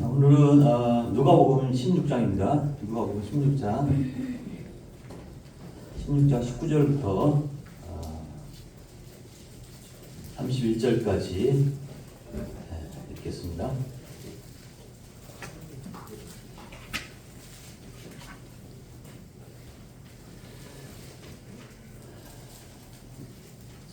오늘은 누가복음 16장입니다. 누가복음 16장 19절부터 31절까지 읽겠습니다.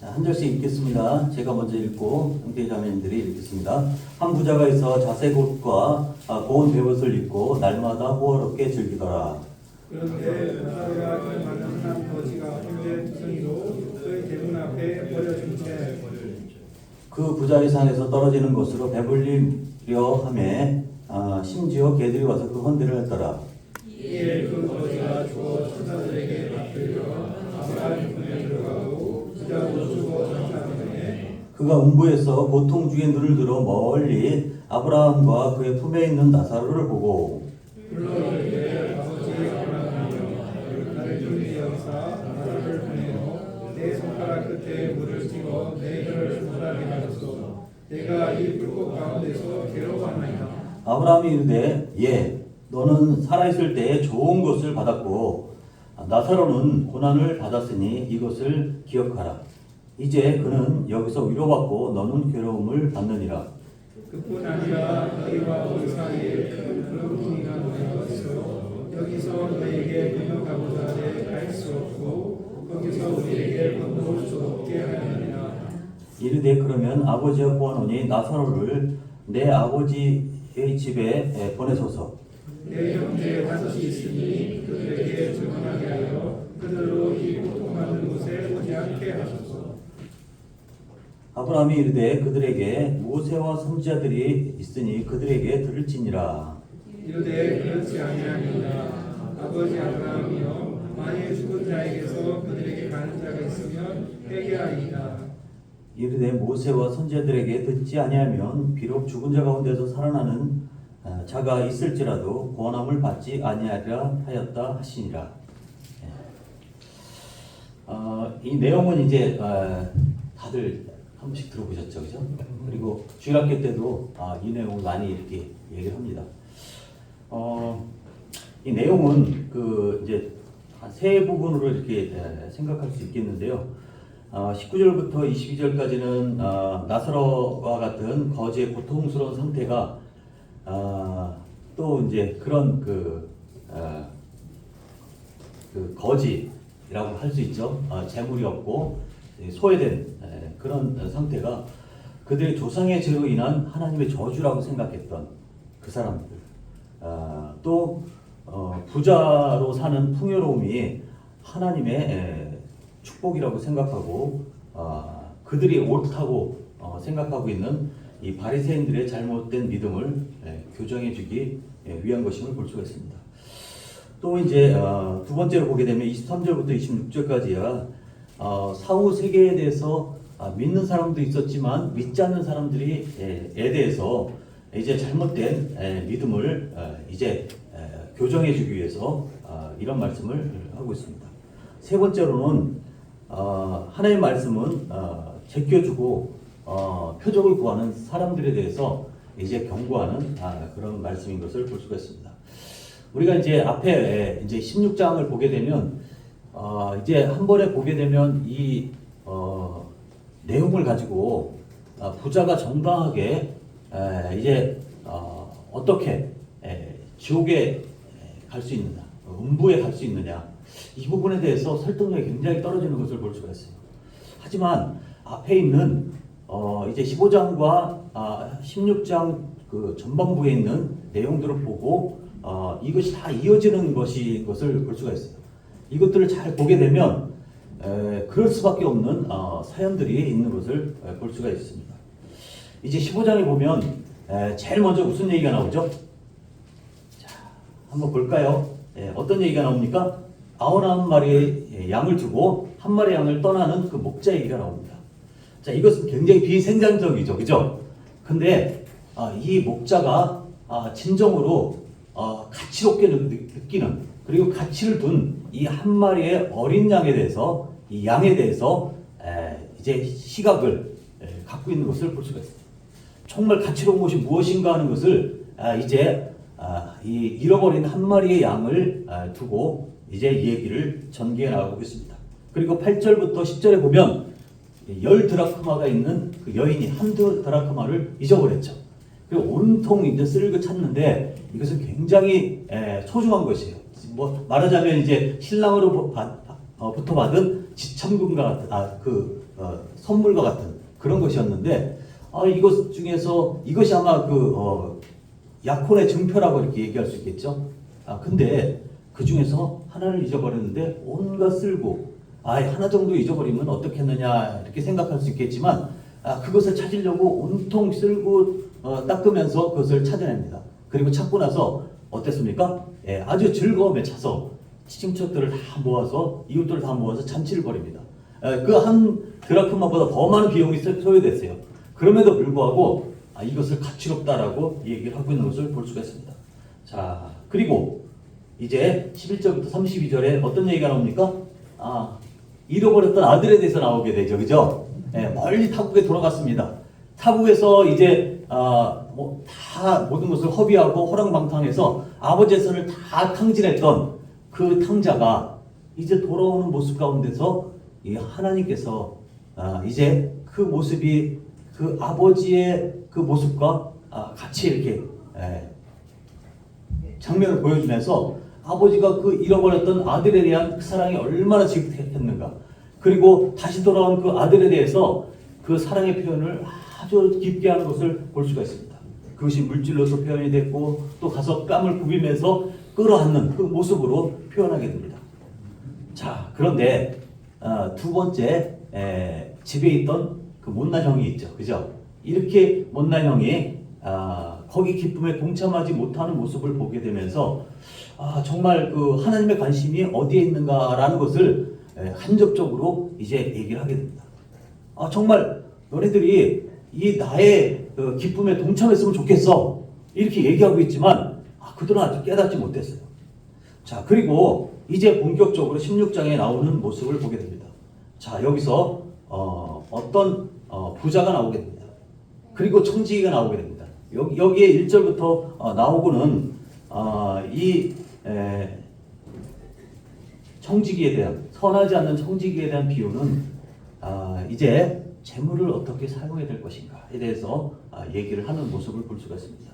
한 절씩 읽겠습니다. 제가 먼저 읽고 형제자매님들이 읽겠습니다. 한 부자가 있어 자색 옷과 고운 베옷을 입고 날마다 호화롭게 즐기더라. 그런데 부자가 그 많은 거지가 혼자 투성이로 그의 대문 앞에 버려진 채 그 부자의 상에서 떨어지는 것으로 배불리려 하매 심지어 개들이 와서 그 헌대를 했더라. 이에 그 거지가 죽어 천사들에게 맡기려 아브라함의 품에 들어가고 부자도 죽어 천사들에게 그가 음부에서 고통 중에 눈을 들어 멀리 아브라함과 그의 품에 있는 나사로를 보고 불러 이르되 아버지 아브라함이여 나를 좀 여기사 나사로를 보내어 내 손가락 끝에 물을 찍어 내 혀를 조물하게 하소서. 내가 이 불꽃 가운데서 괴로워하나이다. 아브라함이 이르되 너는 살아있을 때에 좋은 것을 받았고 나사로는 고난을 받았으니 이것을 기억하라. 이제 그는 여기서 위로받고 너는 괴로움을 받느니라. 그뿐 아니라 너희와 우리 사이에 큰 그룹이가 놓여 있어 여기서 너희에게 건너가고자 하되 갈 수 없고 거기서 우리에게 건너올 수 없게 하느니라. 이르되 그러면 아버지와 보아노니 나사로를 내 아버지의 집에 보내소서. 내 형제 다섯이 있으니 그들에게 증언하게 하여 그들로 이 고통받는 곳에 오지 않게 하소서. 아브라함이 이르되 그들에게 모세와 선지자들이 있으니 그들에게 들을지니라. 이르되 그렇지 아니하니이다. 아버지 아브라함이여 만일 죽은 자에게서 그들에게 가는 자가 있으면 회개하리이다. 이르되 모세와 선지자들에게 듣지 아니하면 비록 죽은 자 가운데서 살아나는 자가 있을지라도 구원함을 받지 아니하리라 하였다 하시니라. 이 내용은 이제 다들 한 번씩 들어보셨죠, 그죠? 그리고 주일학교 때도 이 내용을 많이 이렇게 얘기를 합니다. 이 내용은 그 이제 세 부분으로 이렇게 생각할 수 있겠는데요. 19절부터 22절까지는 나사로와 같은 거지의 고통스러운 상태가 또 이제 그런 그 거지라고 할 수 있죠. 재물이 없고 소외된 그런 상태가 그들의 조상의 죄로 인한 하나님의 저주라고 생각했던 그 사람들. 또 부자로 사는 풍요로움이 하나님의 축복이라고 생각하고 그들이 옳다고 생각하고 있는 이 바리새인들의 잘못된 믿음을 교정해주기 위한 것임을 볼 수가 있습니다. 또 이제 두 번째로 보게 되면 23절부터 26절까지야 사후 세계에 대해서 믿는 사람도 있었지만 믿지 않는 사람들에 대해서 이제 잘못된 믿음을 이제 교정해주기 위해서 이런 말씀을 하고 있습니다. 세 번째로는 하나님의 말씀은 제껴주고 표적을 구하는 사람들에 대해서 이제 경고하는 그런 말씀인 것을 볼 수가 있습니다. 우리가 이제 앞에 이제 16장을 보게 되면 이제 한 번에 보게 되면 이 내용을 가지고 부자가 정당하게 이제 어떻게 지옥에 갈 수 있느냐, 음부에 갈 수 있느냐, 이 부분에 대해서 설득력이 굉장히 떨어지는 것을 볼 수가 있어요. 하지만 앞에 있는 이제 15장과 16장 그 전반부에 있는 내용들을 보고 이것이 다 이어지는 것을 볼 수가 있어요. 이것들을 잘 보게 되면 그럴 수밖에 없는 사연들이 있는 것을 볼 수가 있습니다. 이제 15장에 보면 제일 먼저 무슨 얘기가 나오죠? 자, 한번 볼까요? 어떤 얘기가 나옵니까? 99마리의 양을 두고 한 마리 양을 떠나는 그 목자 얘기가 나옵니다. 자, 이것은 굉장히 비생산적이죠, 그죠? 근데 이 목자가 진정으로 가치롭게 느끼는, 그리고 가치를 둔 이 한 마리의 어린 양에 대해서, 이 양에 대해서 이제 시각을 갖고 있는 것을 볼 수가 있습니다. 정말 가치로운 것이 무엇인가 하는 것을 이제 이 잃어버린 한 마리의 양을 두고 이제 이 얘기를 전개해 나가고 있습니다. 그리고 8절부터 10절에 보면 10드라크마가 있는 그 여인이 한 드라크마를 잊어버렸죠. 그리고 온통 이제 쓸고 찾는데 이것은 굉장히 소중한 것이에요. 뭐 말하자면 이제 신랑으로부터 받은 지참금과 같은 선물과 같은 그런 것이었는데 이것 중에서 이것이 아마 약혼의 증표라고 이렇게 얘기할 수 있겠죠. 근데 그 중에서 하나를 잊어버렸는데 온갖 쓸고 하나 정도 잊어버리면 어떻겠느냐 이렇게 생각할 수 있겠지만 그것을 찾으려고 온통 쓸고 닦으면서 그것을 찾아냅니다. 그리고 찾고 나서 어땠습니까? 아주 즐거움에 차서 친척들을 다 모아서 이웃들을 다 모아서 잔치를 벌입니다. 그 한 드라크마보다 더 많은 비용이 소요됐어요. 그럼에도 불구하고 이것을 가치롭다라고 얘기를 하고 있는 것을 볼 수가 있습니다. 자, 그리고 이제 11절부터 32절에 어떤 얘기가 나옵니까? 잃어버렸던 아들에 대해서 나오게 되죠. 그죠? 멀리 타국에 돌아갔습니다. 타국에서 이제 다 모든 것을 허비하고 호랑방탕해서 아버지의 선을 다 탕진했던 그 탕자가 이제 돌아오는 모습 가운데서 이 하나님께서 이제 그 모습이 그 아버지의 그 모습과 같이 이렇게 장면을 보여주면서 아버지가 그 잃어버렸던 아들에 대한 그 사랑이 얼마나 지극했는가, 그리고 다시 돌아온 그 아들에 대해서 그 사랑의 표현을 아주 깊게 하는 것을 볼 수가 있습니다. 그것이 물질로서 표현이 됐고 또 가서 뺨을 부비면서 끌어안는 그 모습으로 표현하게 됩니다. 자, 그런데 두 번째 집에 있던 그 못난 형이 있죠. 그죠? 이렇게 못난 형이 거기 기쁨에 동참하지 못하는 모습을 보게 되면서 정말 그 하나님의 관심이 어디에 있는가라는 것을 간접적으로 이제 얘기를 하게 됩니다. 정말 너네들이 이 나의 기쁨에 동참했으면 좋겠어 이렇게 얘기하고 있지만 그들은 아직 깨닫지 못했어요. 자, 그리고 이제 본격적으로 16장에 나오는 모습을 보게 됩니다. 자, 여기서 어떤 부자가 나오게 됩니다. 그리고 청지기가 나오게 됩니다. 여기에 1절부터 나오고는 이 청지기에 대한, 선하지 않는 청지기에 대한 비유는 이제 재물을 어떻게 사용해야 될 것인가에 대해서 얘기를 하는 모습을 볼 수가 있습니다.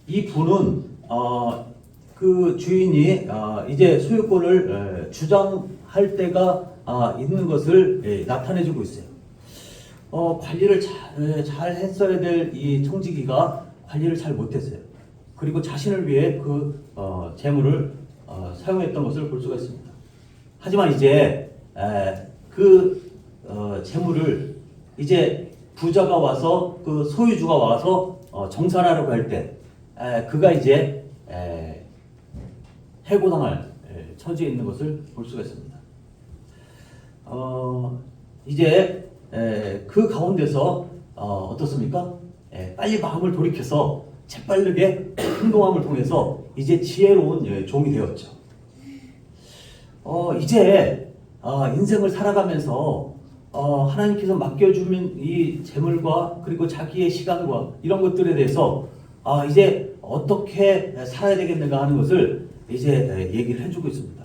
이 분은 그 주인이 이제 소유권을 주장할 때가 있는 것을 나타내주고 있어요. 관리를 잘 했어야 될 이 청지기가 관리를 잘 못했어요. 그리고 자신을 위해 그 재물을 사용했던 것을 볼 수가 있습니다. 하지만 이제 그 재물을 이제 부자가 와서 그 소유주가 와서 정산하려고 할 때 그가 이제 해고당할 처지에 있는 것을 볼 수가 있습니다. 이제 그 가운데서 어떻습니까? 빨리 마음을 돌이켜서 재빠르게 행동함을 통해서 이제 지혜로운 종이 되었죠. 이제 인생을 살아가면서 하나님께서 맡겨주면 이 재물과 그리고 자기의 시간과 이런 것들에 대해서 이제 어떻게 살아야 되겠는가 하는 것을 이제 얘기를 해주고 있습니다.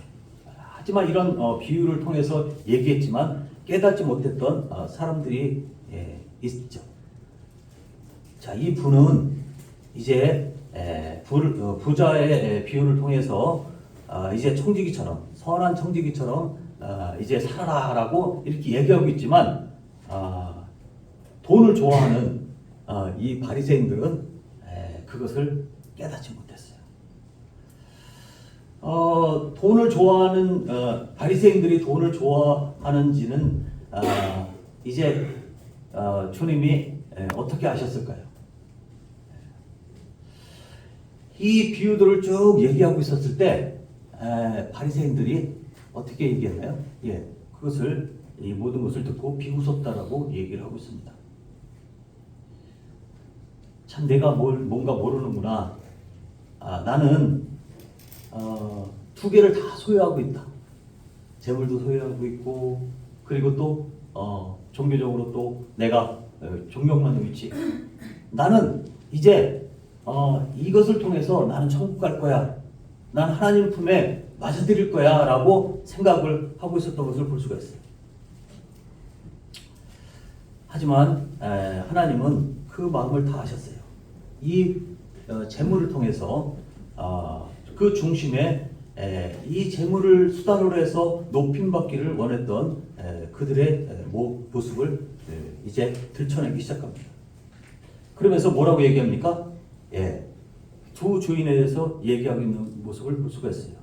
하지만 이런 비유를 통해서 얘기했지만 깨닫지 못했던 사람들이 있죠. 자, 이 분은 이제 부자의 비유를 통해서 이제 청지기처럼, 선한 청지기처럼 이제 살아라라고 이렇게 얘기하고 있지만 돈을 좋아하는 이 바리새인들은 그것을 깨닫지 못했어요. 돈을 좋아하는 바리새인들이 돈을 좋아하는지는 이제 주님이 어떻게 아셨을까요? 이 비유들을 쭉 얘기하고 있었을 때 바리새인들이 어떻게 얘기했나요? 그것을 이 모든 것을 듣고 비웃었다라고 얘기를 하고 있습니다. 참 내가 뭔가 모르는구나. 나는 두 개를 다 소유하고 있다. 재물도 소유하고 있고 그리고 또 종교적으로 또 내가 존경받는 위치. 나는 이제 이것을 통해서 나는 천국 갈 거야. 난 하나님 품에 맞아들일 거야 라고 생각을 하고 있었던 것을 볼 수가 있어요. 하지만 하나님은 그 마음을 다 아셨어요. 이 재물을 통해서 그 중심에 이 재물을 수단으로 해서 높임받기를 원했던 그들의 모습을 이제 들춰내기 시작합니다. 그러면서 뭐라고 얘기합니까? 두 주인에 대해서 얘기하고 있는 모습을 볼 수가 있어요.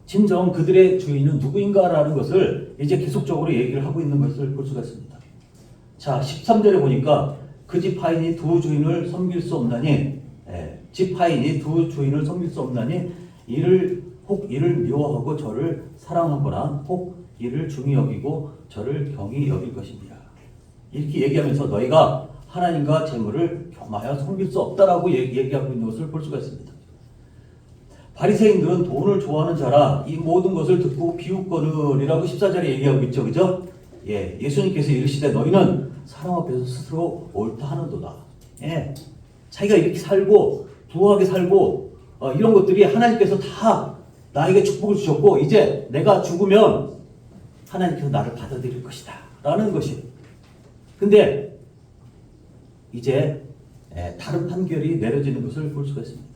진정 그들의 주인은 누구인가라는 것을 이제 계속적으로 얘기를 하고 있는 것을 볼 수가 있습니다. 자, 13절에 보니까 그 집 하인이 두 주인을 섬길 수 없나니, 집 하인이 두 주인을 섬길 수 없나니 혹 이를 미워하고 저를 사랑하거나 혹 이를 중히 여기고 저를 경히 여길 것입니다. 이렇게 얘기하면서 너희가 하나님과 재물을 겸하여 섬길 수 없다라고 얘기하고 있는 것을 볼 수가 있습니다. 바리새인들은 돈을 좋아하는 자라 이 모든 것을 듣고 비웃거느리라고 14절에 얘기하고 있죠. 그죠? 예수님께서 이르시되 너희는 사람 앞에서 스스로 옳다 하는도다. 자기가 이렇게 살고 부하게 살고 이런 것들이 하나님께서 다 나에게 축복을 주셨고 이제 내가 죽으면 하나님께서 나를 받아들일 것이다 라는 것이. 근데 이제 다른 판결이 내려지는 것을 볼 수가 있습니다.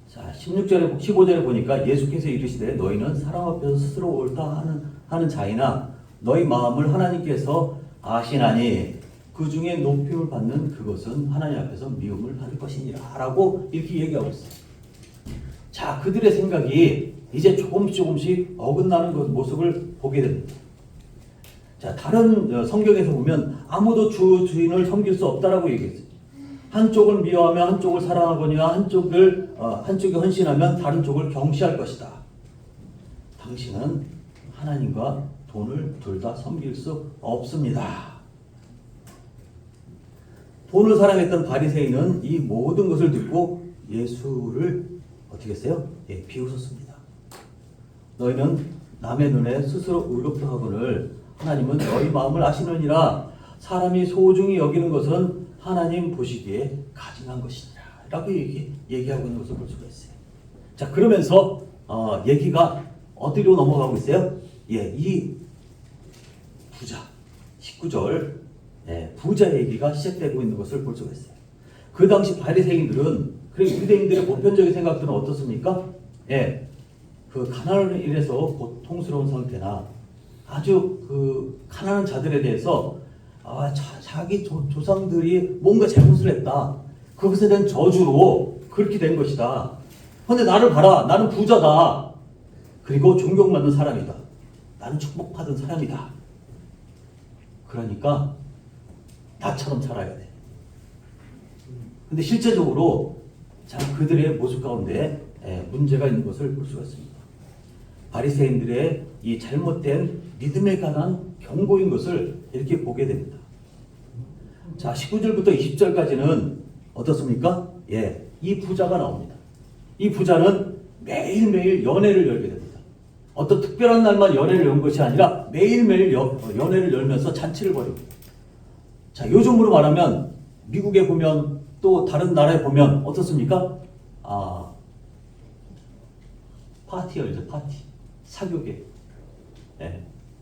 자, 16절에 15절에 보니까 예수께서 이르시되 너희는 사람 앞에서 스스로 옳다 하는 자이나 너희 마음을 하나님께서 아시나니 그 중에 높임을 받는 그것은 하나님 앞에서 미움을 받을 것이니라 라고 이렇게 얘기하고 있어요. 자, 그들의 생각이 이제 조금씩 어긋나는 모습을 보게 됩니다. 자, 다른 성경에서 보면 아무도 주인을 섬길 수 없다라고 얘기했어요. 한쪽을 미워하며 한쪽을 사랑하거니와 한쪽에 헌신하면 다른 쪽을 경시할 것이다. 당신은 하나님과 돈을 둘 다 섬길 수 없습니다. 돈을 사랑했던 바리새인은 이 모든 것을 듣고 예수를 어떻게 했어요? 비웃었습니다. 너희는 남의 눈에 스스로 의롭다 하거늘 하나님은 너희 마음을 아시느니라. 사람이 소중히 여기는 것은 하나님 보시기에 가증한 것이니라 라고 얘기하고 있는 것을 볼 수가 있어요. 자, 그러면서 얘기가 어디로 넘어가고 있어요? 이 부자 19절 부자 얘기가 시작되고 있는 것을 볼 수가 있어요. 그 당시 바리새인들은 그리고 유대인들의 보편적인 생각들은 어떻습니까? 그 가난을 인해서 고통스러운 상태나 아주 그 가난한 자들에 대해서 자기 조상들이 뭔가 잘못을 했다. 그것에 대한 저주로 그렇게 된 것이다. 그런데 나를 봐라. 나는 부자다. 그리고 존경받는 사람이다. 나는 축복받은 사람이다. 그러니까 나처럼 살아야 돼. 근데 실제적으로 그들의 모습 가운데 문제가 있는 것을 볼 수가 있습니다. 바리새인들의 이 잘못된 믿음에 관한 경고인 것을 이렇게 보게 됩니다. 자, 19절부터 20절까지는 어떻습니까? 이 부자가 나옵니다. 이 부자는 매일매일 연회를 열게 됩니다. 어떤 특별한 날만 연회를 연 것이 아니라 매일매일 연회를 열면서 잔치를 벌입니다. 자, 요즘으로 말하면 미국에 보면 또 다른 나라에 보면 어떻습니까? 파티 열죠, 파티. 사교계.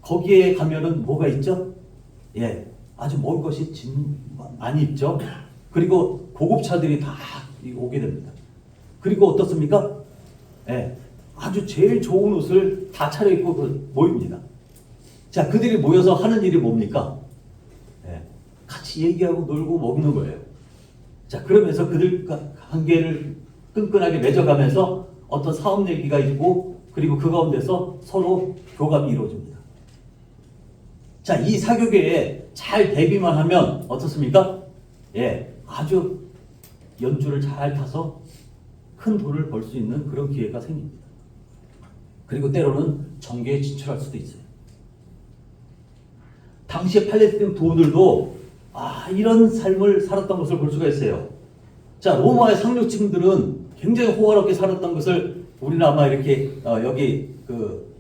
거기에 가면은 뭐가 있죠? 아주 먹을 것이 많이 있죠. 그리고 고급차들이 다 오게 됩니다. 그리고 어떻습니까? 아주 제일 좋은 옷을 다 차려입고 모입니다. 자, 그들이 모여서 하는 일이 뭡니까? 같이 얘기하고 놀고 먹는 거예요. 자, 그러면서 그들과 관계를 끈끈하게 맺어가면서 어떤 사업 얘기가 있고 그리고 그 가운데서 서로 교감이 이루어집니다. 자, 이 사교계에 잘 대비만 하면 어떻습니까? 아주 연주를 잘 타서 큰 돈을 벌 수 있는 그런 기회가 생깁니다. 그리고 때로는 정계에 진출할 수도 있어요. 당시에 팔레스틴 부호들도 이런 삶을 살았던 것을 볼 수가 있어요. 자, 로마의 상류층들은 굉장히 호화롭게 살았던 것을 우리는 아마 이렇게 여기 그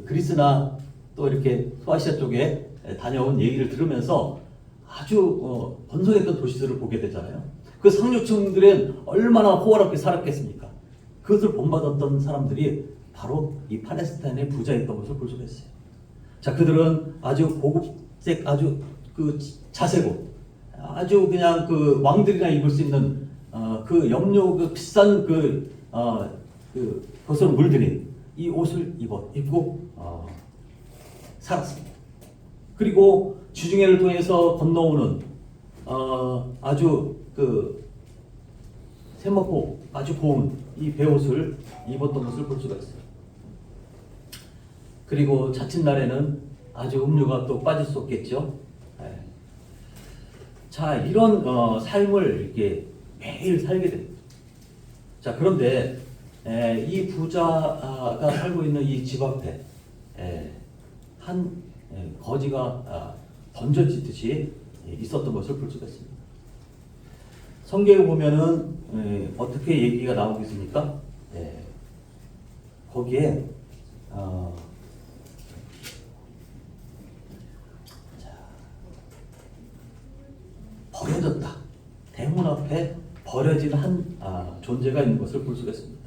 그리스나 또 이렇게 소아시아 쪽에 다녀온 얘기를 들으면서 아주 번성했던 도시들을 보게 되잖아요. 그 상류층들은 얼마나 호화롭게 살았겠습니까? 그것을 본받았던 사람들이 바로 이 팔레스타인의 부자였던 것을 볼 수가 있어요. 자, 그들은 아주 고급색, 아주 그 자세고, 아주 그냥 그 왕들이나 입을 수 있는 그 염료 그 비싼 그것으로 물들인 이 옷을 입고 살았습니다. 그리고 지중해를 통해서 건너오는 아주 그 세마포 아주 고운 이 베옷을 입었던 것을 볼 수가 있어요. 그리고 자칫날에는 아주 음료가 또 빠질 수 없겠죠. 네. 자, 이런 삶을 이렇게 매일 살게 됩니다. 자, 그런데 이 부자가 살고 있는 이 집 앞에 한 거지가 던져지듯이 있었던 것을 볼 수가 있습니다. 성경에 보면은 어떻게 얘기가 나오겠습니까? 거기에 버려졌다. 대문 앞에 버려진 한 존재가 있는 것을 볼 수가 있습니다.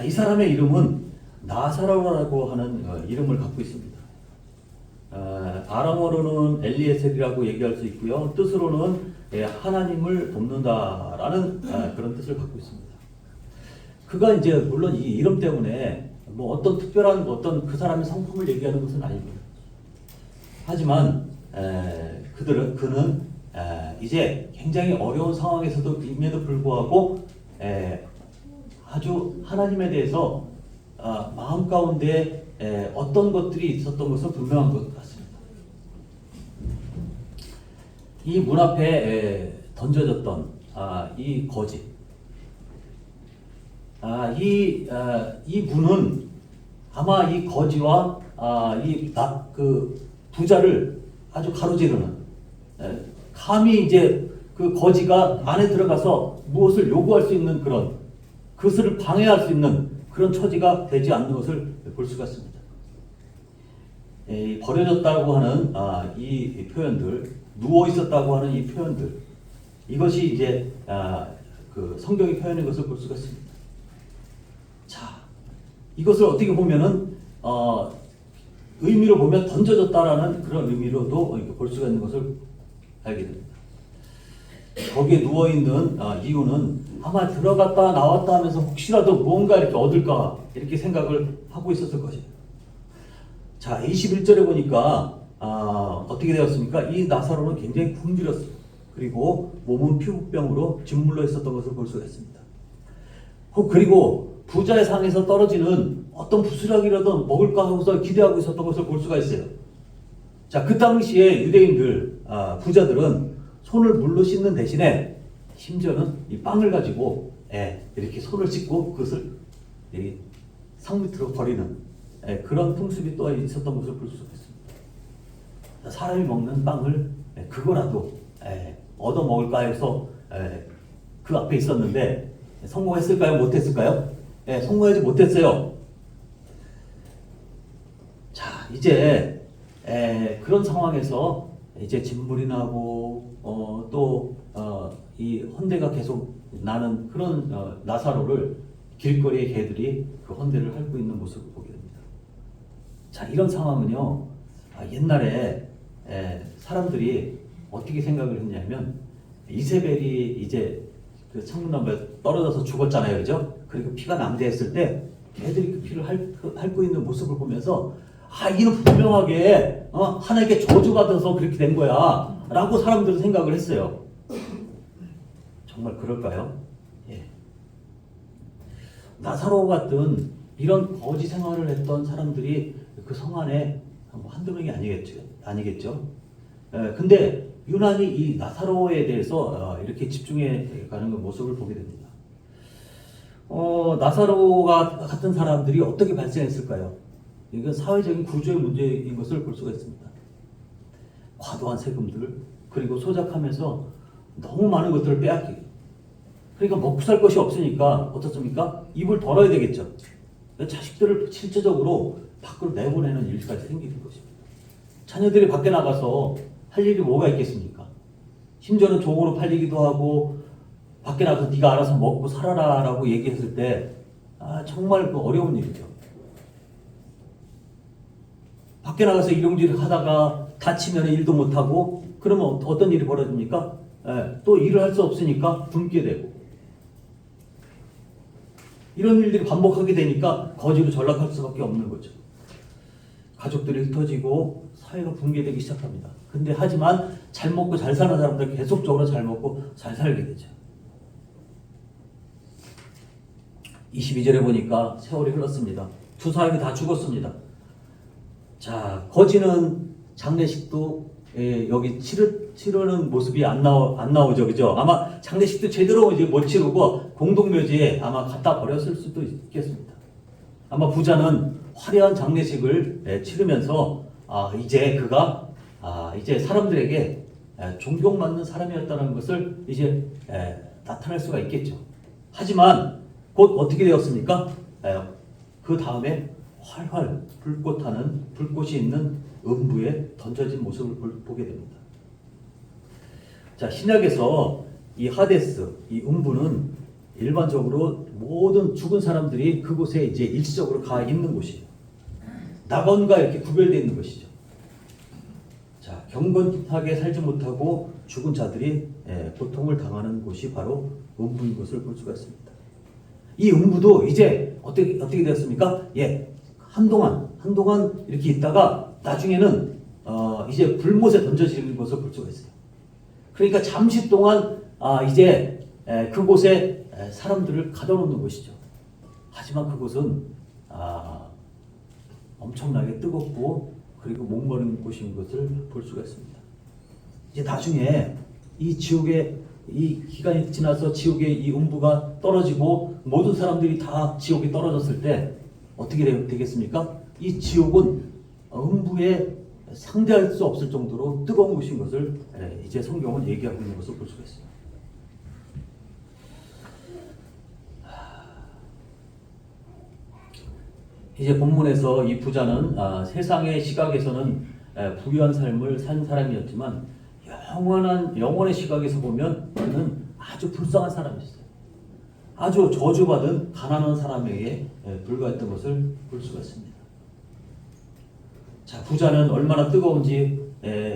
이 사람의 이름은 나사로라고 하는 이름을 갖고 있습니다. 아람어로는 엘리에셀이라고 얘기할 수 있고요. 뜻으로는 하나님을 돕는다라는 그런 뜻을 갖고 있습니다. 그가 이제 물론 이 이름 때문에 뭐 어떤 특별한 어떤 그 사람의 성품을 얘기하는 것은 아니고요. 하지만 그는 이제 굉장히 어려운 상황에서도 임에도 불구하고 아주 하나님에 대해서 마음 가운데 어떤 것들이 있었던 것은 분명한 것 같습니다. 이 문 앞에 던져졌던 이 거지, 이 문은 아마 이 거지와 그 부자를 아주 가로지르는, 감히 이제 그 거지가 안에 들어가서 무엇을 요구할 수 있는 그것을 방해할 수 있는 그런 처지가 되지 않는 것을 볼 수가 있습니다. 버려졌다고 하는 이 표현들, 누워 있었다고 하는 이 표현들, 이것이 이제 그 성경이 표현한 것을 볼 수가 있습니다. 자, 이것을 어떻게 보면은 의미로 보면 던져졌다라는 그런 의미로도 볼 수가 있는 것을 알게 됩니다. 거기에 누워 있는 이유는 아마 들어갔다 나왔다 하면서 혹시라도 무언가 이렇게 얻을까 이렇게 생각을 하고 있었을 것이에요. 자, 21절에 보니까 어떻게 되었습니까? 이 나사로는 굉장히 굶주렸어요. 그리고 몸은 피부병으로 짓물러 있었던 것을 볼 수가 있습니다. 그리고 부자의 상에서 떨어지는 어떤 부스러기라도 먹을까 하고서 기대하고 있었던 것을 볼 수가 있어요. 자, 그 당시에 유대인들, 부자들은 손을 물로 씻는 대신에 심지어는 이 빵을 가지고 이렇게 손을 씻고 그것을 상 밑으로 버리는 그런 풍습이 또 있었던 것을 볼 수가 있습니다. 사람이 먹는 빵을 그거라도 얻어 먹을까 해서 그 앞에 있었는데 성공했을까요? 못했을까요? 성공하지 못했어요. 자, 이제 그런 상황에서 이제 진물이 나고 또 이 헌대가 계속 나는 그런 나사로를 길거리의 개들이 그 헌대를 핥고 있는 모습을 보게 됩니다. 자, 이런 상황은요, 옛날에 사람들이 어떻게 생각을 했냐면 이세벨이 이제 그 창문나무에 떨어져서 죽었잖아요, 그죠? 그리고 피가 낭자했을 때 개들이 그 피를 핥고 있는 모습을 보면서 이는 분명하게 하나님께 저주받아서 그렇게 된 거야 라고 사람들은 생각을 했어요. 정말 그럴까요? 나사로 같은 이런 거지 생활을 했던 사람들이 그 성 안에 한두 명이 아니겠죠. 근데 유난히 이 나사로에 대해서 이렇게 집중해 가는 모습을 보게 됩니다. 나사로가 같은 사람들이 어떻게 발생했을까요? 이건 사회적인 구조의 문제인 것을 볼 수가 있습니다. 과도한 세금들, 그리고 소작하면서 너무 많은 것들을 빼앗기고, 그러니까 먹고 살 것이 없으니까 어떻습니까? 입을 덜어야 되겠죠. 자식들을 실제적으로 밖으로 내보내는 일까지 생기는 것입니다. 자녀들이 밖에 나가서 할 일이 뭐가 있겠습니까? 심지어는 종으로 팔리기도 하고 밖에 나가서 네가 알아서 먹고 살아라 라고 얘기했을 때 정말 그 어려운 일이죠. 밖에 나가서 일용직을 하다가 다치면 일도 못하고 그러면 어떤 일이 벌어집니까? 또 일을 할 수 없으니까 굶게 되고 이런 일들이 반복하게 되니까 거지로 전락할 수밖에 없는 거죠. 가족들이 흩어지고 사회가 붕괴되기 시작합니다. 근데 하지만 잘 먹고 잘 사는 사람들 계속적으로 잘 먹고 잘 살게 되죠. 22절에 보니까 세월이 흘렀습니다. 두 사람이 다 죽었습니다. 자, 거지는 장례식도 여기 치르는 모습이 안 나오죠. 그죠? 아마 장례식도 제대로 이제 못 치르고 공동묘지에 아마 갖다 버렸을 수도 있겠습니다. 아마 부자는 화려한 장례식을 치르면서 이제 그가 이제 사람들에게 존경받는 사람이었다는 것을 이제 나타낼 수가 있겠죠. 하지만 곧 어떻게 되었습니까? 그 다음에 활활 불꽃이 있는 음부에 던져진 모습을 보게 됩니다. 자, 신약에서 이 하데스, 이 음부는 일반적으로 모든 죽은 사람들이 그곳에 이제 일시적으로 가 있는 곳이에요. 낙원과 이렇게 구별되어 있는 것이죠. 자, 경건하게 살지 못하고 죽은 자들이 고통을 당하는 곳이 바로 음부인 것을 볼 수가 있습니다. 이 음부도 이제 어떻게 되었습니까? 한동안 이렇게 있다가 나중에는 이제 불못에 던져지는 것을 볼 수가 있어요. 그러니까 잠시 동안 이제 그곳에 사람들을 가둬놓는 것이죠. 하지만 그곳은 엄청나게 뜨겁고 그리고 목마른 곳인 것을 볼 수가 있습니다. 이제 나중에 이 지옥의 이 기간이 지나서 지옥의 이 음부가 떨어지고 모든 사람들이 다 지옥에 떨어졌을 때 어떻게 되겠습니까? 이 지옥은 음부에 상대할 수 없을 정도로 뜨거운 곳인 것을 이제 성경은 얘기하고 있는 것을 볼 수가 있어요. 이제 본문에서 이 부자는 세상의 시각에서는 부유한 삶을 산 사람이었지만 영원의 시각에서 보면 그는 아주 불쌍한 사람이었어요. 아주 저주받은 가난한 사람에게 불과했던 것을 볼 수가 있습니다. 자, 부자는 얼마나 뜨거운지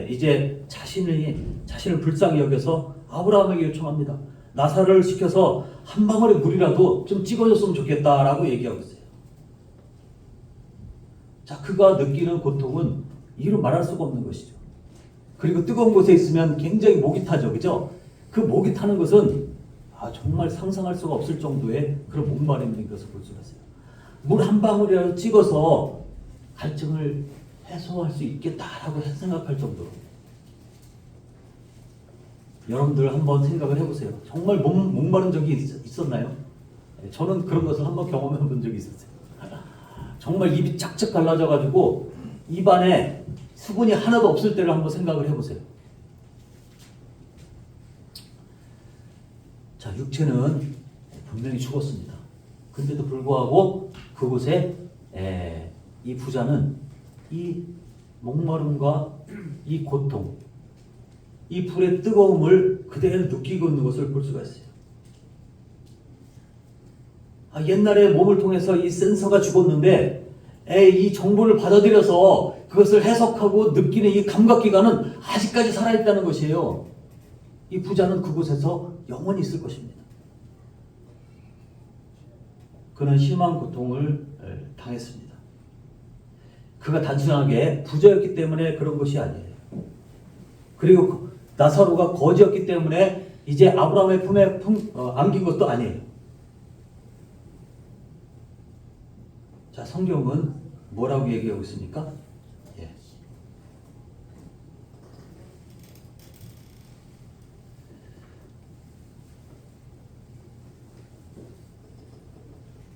이제 자신을 불쌍히 여겨서 아브라함에게 요청합니다. 나사를 시켜서 한 방울의 물이라도 좀 찍어줬으면 좋겠다라고 얘기하고 있어요. 자, 그가 느끼는 고통은 이루 말할 수가 없는 것이죠. 그리고 뜨거운 곳에 있으면 굉장히 목이 타죠. 그죠? 그 목이 타는 것은 정말 상상할 수가 없을 정도의 그런 목마름인 것을 볼 수가 있어요. 물 한 방울이라도 찍어서 갈증을 해소할 수 있겠다라고 생각할 정도로. 여러분들 한번 생각을 해보세요. 정말 목마른 적이 있었나요? 저는 그런 것을 한번 경험해 본 적이 있었어요. 정말 입이 짝짝 갈라져가지고 입안에 수분이 하나도 없을 때를 한번 생각을 해보세요. 자, 육체는 분명히 죽었습니다. 근데도 불구하고 그곳에 이 부자는 이 목마름과 이 고통, 이 불의 뜨거움을 그대로 느끼고 있는 것을 볼 수가 있어요. 옛날에 몸을 통해서 이 센서가 죽었는데 이 정보를 받아들여서 그것을 해석하고 느끼는 이 감각기관은 아직까지 살아있다는 것이에요. 이 부자는 그곳에서 영원히 있을 것입니다. 그는 심한 고통을 당했습니다. 그가 단순하게 부자였기 때문에 그런 것이 아니에요. 그리고 나사로가 거지였기 때문에 이제 아브라함의 품에 안긴 것도 아니에요. 자, 성경은 뭐라고 얘기하고 있습니까?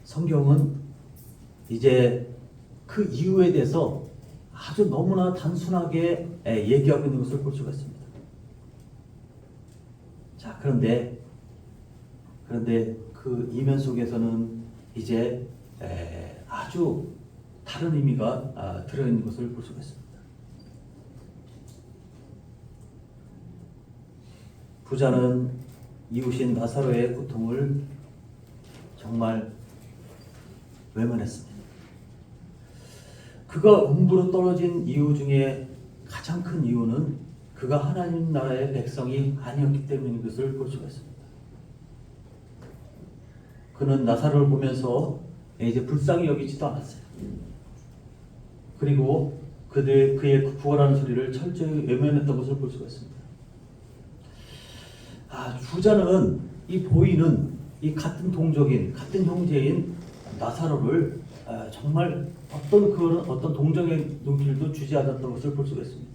성경은 이제 그 이유에 대해서 아주 너무나 단순하게 얘기하고 있는 것을 볼 수가 있습니다. 자, 그런데 그런데 그 이면 속에서는 이제 아주 다른 의미가 들어있는 것을 볼 수가 있습니다. 부자는 이웃인 나사로의 고통을 정말 외면했습니다. 그가 음부로 떨어진 이유 중에 가장 큰 이유는 그가 하나님 나라의 백성이 아니었기 때문인 것을 볼 수가 있습니다. 그는 나사로를 보면서 이제 불쌍히 여기지도 않았어요. 그리고 그의 구하라는 소리를 철저히 외면했던 것을 볼 수가 있습니다. 부자는 이 보이는 이 같은 동족인, 같은 형제인 나사로를 정말 어떤 동정의 눈길도 주지 않았던 것을 볼 수가 있습니다.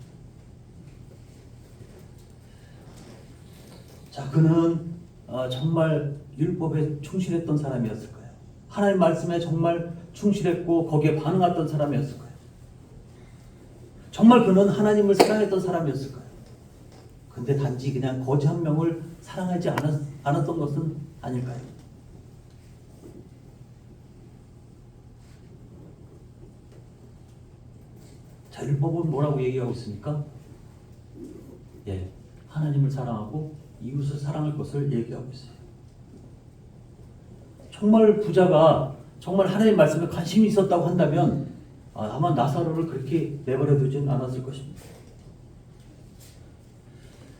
자, 그는 정말 율법에 충실했던 사람이었을 거예요. 하나님 말씀에 정말 충실했고 거기에 반응했던 사람이었을 거예요. 정말 그는 하나님을 사랑했던 사람이었을 거예요. 근데 단지 그냥 거지 한 명을 사랑하지 않았던 것은 아닐까요? 자, 율법은 뭐라고 얘기하고 있습니까? 하나님을 사랑하고 이웃을 사랑할 것을 얘기하고 있어요. 정말 부자가 정말 하나님 말씀에 관심이 있었다고 한다면 아마 나사로를 그렇게 내버려 두진 않았을 것입니다.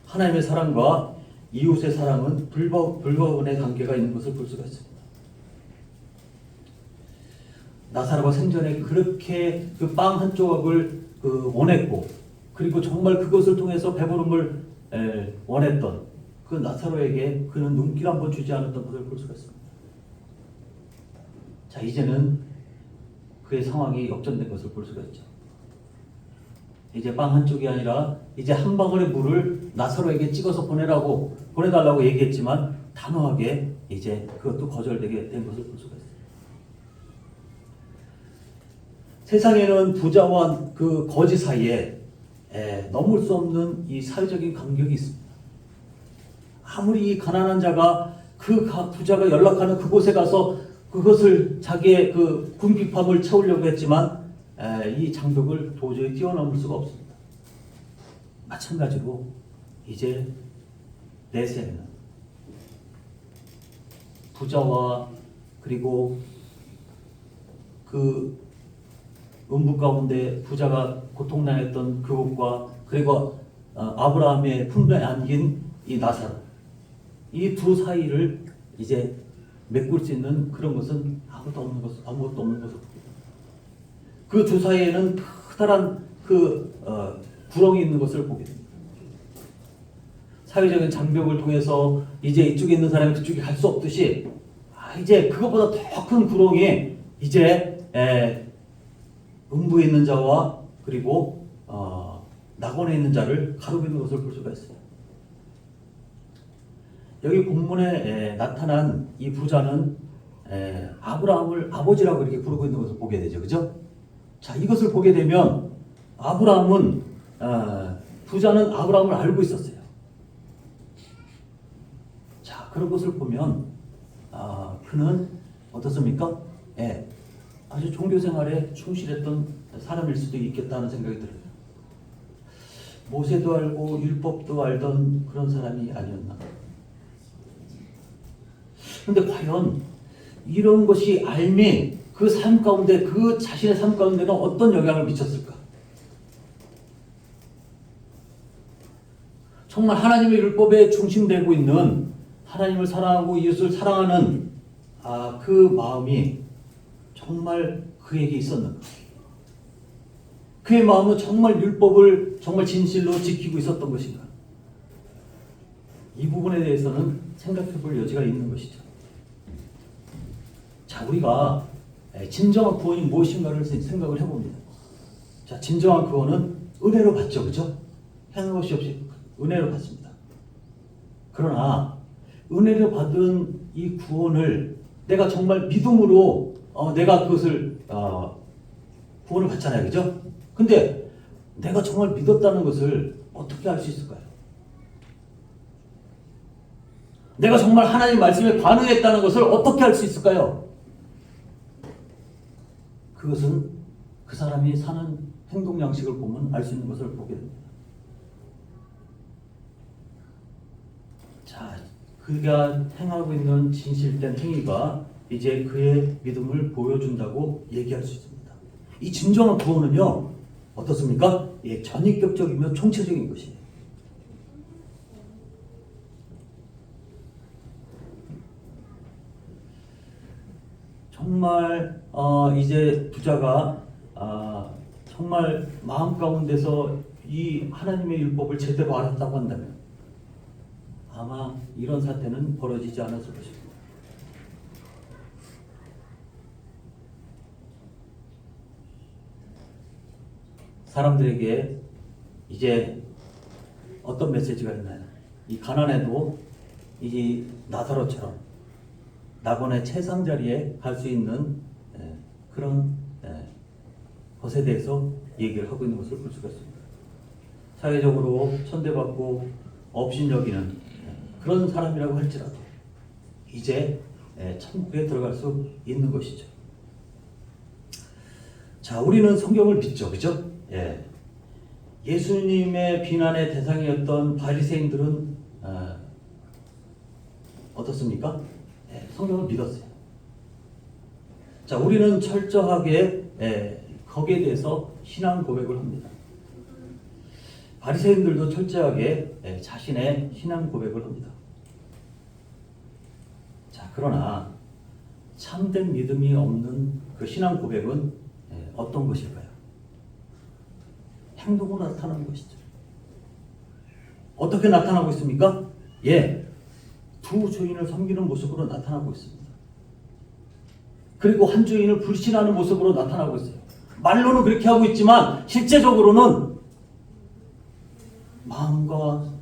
하나님의 사랑과 이웃의 사랑은 불가분의 관계가 있는 것을 볼 수가 있습니다. 나사로가 생전에 그렇게 그 빵 한 조각을 원했고, 그리고 정말 그것을 통해서 배부름을 원했던 그 나사로에게 그는 눈길 한번 주지 않았던 것을 볼 수가 있습니다. 자, 이제는 그의 상황이 역전된 것을 볼 수가 있죠. 이제 빵 한 쪽이 아니라 이제 한 방울의 물을 나사로에게 찍어서 보내달라고 얘기했지만 단호하게 이제 그것도 거절되게 된 것을 볼 수가 있어요. 세상에는 부자와 그 거지 사이에 넘을 수 없는 이 사회적인 간격이 있습니다. 아무리 이 가난한 자가 그 부자가 연락하는 그곳에 가서 그것을 자기의 그 궁핍함을 채우려고 했지만 이 장벽을 도저히 뛰어넘을 수가 없습니다. 마찬가지로 이제 내 세대는 부자와 그리고 그 음부 가운데 부자가 고통당했던 그곳과 그리고 아브라함의 품에 안긴 이 나사로, 이 두 사이를 이제 메꿀 수 있는 그런 것은 아무것도 없는 것을 그 두 사이에는 커다란 구렁이 있는 것을 보게 됩니다. 사회적인 장벽을 통해서 이제 이쪽에 있는 사람이 그쪽에 갈 수 없듯이 이제 그것보다 더 큰 구렁이 이제 음부에 있는 자와 그리고 낙원에 있는 자를 가르고 있는 것을 볼 수가 있어요. 여기 본문에 나타난 이 부자는 아브라함을 아버지라고 이렇게 부르고 있는 것을 보게 되죠. 그죠? 자, 이것을 보게 되면 부자는 아브라함을 알고 있었어요. 자, 그런 것을 보면 그는 어떻습니까? 아주 종교 생활에 충실했던 사람일 수도 있겠다는 생각이 들어요. 모세도 알고 율법도 알던 그런 사람이 아니었나. 그런데 과연 이런 것이 알미 그 삶 가운데 그 자신의 삶 가운데는 어떤 영향을 미쳤을까? 정말 하나님의 율법에 중심되고 있는 하나님을 사랑하고 이웃을 사랑하는 그 마음이 정말 그에게 있었는가? 그의 마음은 정말 율법을 정말 진실로 지키고 있었던 것인가? 이 부분에 대해서는 생각해 볼 여지가 있는 것이죠. 자, 우리가 진정한 구원이 무엇인가를 생각을 해봅니다. 자, 진정한 구원은 은혜로 받죠. 그죠? 행한 것이 없이 은혜로 받습니다. 그러나 은혜로 받은 이 구원을 내가 정말 믿음으로 내가 그것을 구원을 받잖아요. 그죠? 근데 내가 정말 믿었다는 것을 어떻게 알 수 있을까요? 내가 정말 하나님 말씀에 반응했다는 것을 어떻게 알 수 있을까요? 그것은 그 사람이 사는 행동 양식을 보면 알 수 있는 것을 보게 됩니다. 자, 그가 행하고 있는 진실된 행위가 이제 그의 믿음을 보여준다고 얘기할 수 있습니다. 이 진정한 구원은요, 어떻습니까? 예, 전인격적이며 총체적인 것이에요. 정말 이제 부자가 정말 마음 가운데서 이 하나님의 율법을 제대로 알았다고 한다면 아마 이런 사태는 벌어지지 않았을 것입니다. 사람들에게 이제 어떤 메시지가 있나요? 이 가난해도 이 나사로처럼 낙원의 최상자리에 갈 수 있는 그런 것에 대해서 얘기를 하고 있는 것을 볼 수가 있습니다. 사회적으로 천대받고 업신여기는 그런 사람이라고 할지라도 이제 천국에 들어갈 수 있는 것이죠. 자, 우리는 성경을 믿죠, 그죠? 예. 예수님의 비난의 대상이었던 바리새인들은 어떻습니까? 예, 성경을 믿었어요. 자, 우리는 철저하게 거기에 대해서 신앙 고백을 합니다. 바리새인들도 철저하게 자신의 신앙 고백을 합니다. 자, 그러나 참된 믿음이 없는 그 신앙 고백은 어떤 것일까요? 행동으로 나타나는 것이죠. 어떻게 나타나고 있습니까? 예, 두 주인을 섬기는 모습으로 나타나고 있습니다. 그리고 한 주인을 불신하는 모습으로 나타나고 있어요. 말로는 그렇게 하고 있지만 실제적으로는 마음과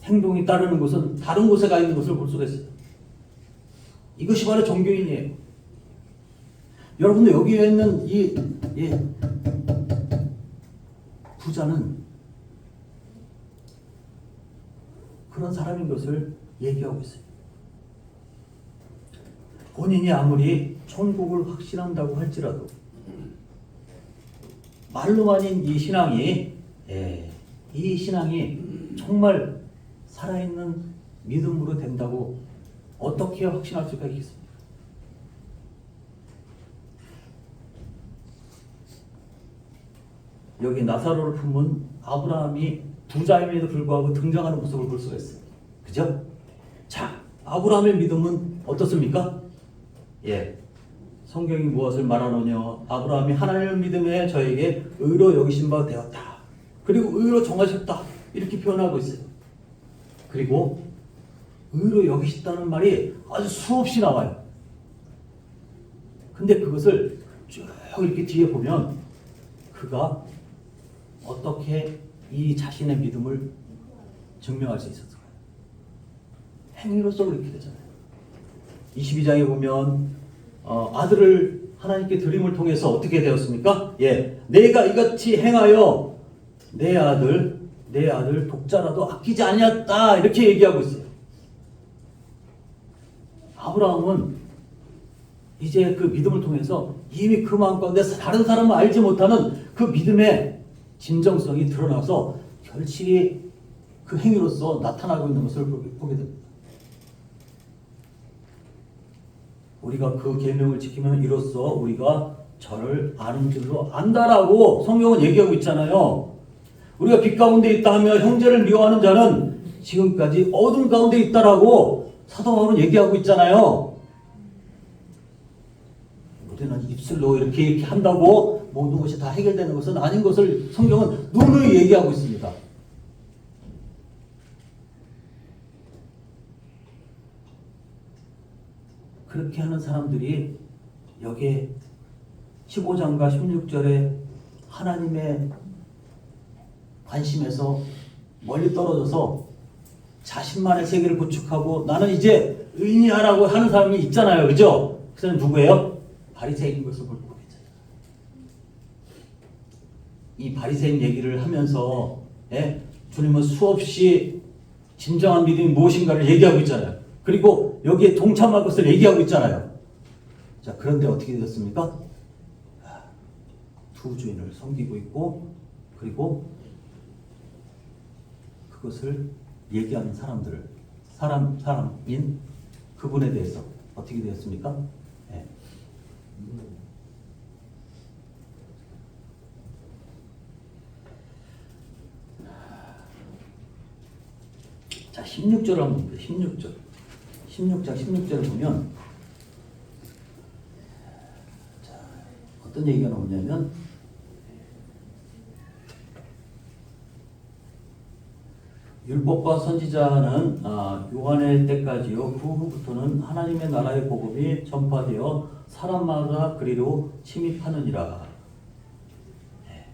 행동이 따르는 것은 다른 곳에 가 있는 것을 볼 수가 있어요. 이것이 바로 종교인이에요. 여러분들 여기에 있는 이 부자는 그런 사람인 것을 얘기하고 있어요. 본인이 아무리 천국을 확신한다고 할지라도 말로만인 이 신앙이 정말 살아있는 믿음으로 된다고 어떻게 확신할 수가 있겠습니까? 여기 나사로를 품은 아브라함이 부자임에도 불구하고 등장하는 모습을 볼 수가 있어요. 그죠? 자, 아브라함의 믿음은 어떻습니까? 예, 성경이 무엇을 말하느냐? 아브라함이 하나님을 믿음에 저에게 의로 여기신 바 되었다. 그리고 의로 정하셨다. 이렇게 표현하고 있어요. 그리고 의로 여기셨다는 말이 아주 수없이 나와요. 근데 그것을 쭉 이렇게 뒤에 보면 그가 어떻게 이 자신의 믿음을 증명할 수 있었을까요? 행위로서 그렇게 되잖아요. 22장에 보면 아들을 하나님께 드림을 통해서 어떻게 되었습니까? 예, 내가 이같이 행하여 내 아들 독자라도 아끼지 아니었다 이렇게 얘기하고 있어요. 아브라함은 이제 그 믿음을 통해서 이미 그 마음 가운데 다른 사람은 알지 못하는 그 믿음의 진정성이 드러나서 결실이 그 행위로서 나타나고 있는 것을 보게 됩니다. 우리가 그 계명을 지키면 이로써 우리가 저를 아는 줄로 안다라고 성경은 얘기하고 있잖아요. 우리가 빛 가운데 있다 하며 형제를 미워하는 자는 지금까지 어둠 가운데 있다라고 사도 바울은 얘기하고 있잖아요. 우리는 입술로 이렇게 한다고 모든 것이 다 해결되는 것은 아닌 것을 성경은 누누이 얘기하고 있습니다. 그렇게 하는 사람들이 여기에 15장과 16절에 하나님의 관심에서 멀리 떨어져서 자신만의 세계를 구축하고 나는 이제 의인이야라고 하는 사람이 있잖아요. 그죠? 그 사람은 누구예요? 바리새인인 것을 보게 되잖아요. 이 바리새인 얘기를 하면서 주님은 수없이 진정한 믿음이 무엇인가를 얘기하고 있잖아요. 그리고 여기에 동참할 것을 얘기하고 있잖아요. 자, 그런데 어떻게 되었습니까? 두 주인을 섬기고 있고, 그리고 그것을 얘기하는 사람인 그분에 대해서 어떻게 되었습니까? 네. 자, 16절을 한번 보세요. 16절. 16장 16절을 보면, 자, 어떤 얘기가 나오냐면, 율법과 선지자는 요한의 때까지요, 그 후부터는 하나님의 나라의 복음이 전파되어 사람마다 그리로 침입하느니라. 네.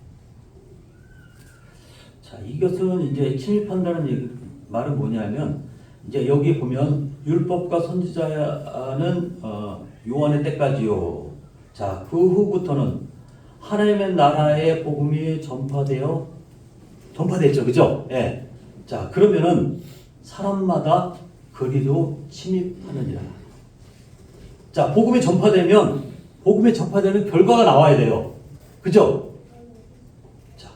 자, 이것은 이제 침입한다는 말은 뭐냐면, 이제 여기 보면 율법과 선지자는 요한의 때까지요. 자, 그 후부터는 하나님의 나라의 복음이 전파됐죠, 그죠? 예. 자, 그러면은 사람마다 그리로 침입하느니라. 자, 복음이 전파되면 복음이 전파되는 결과가 나와야 돼요. 그죠? 자,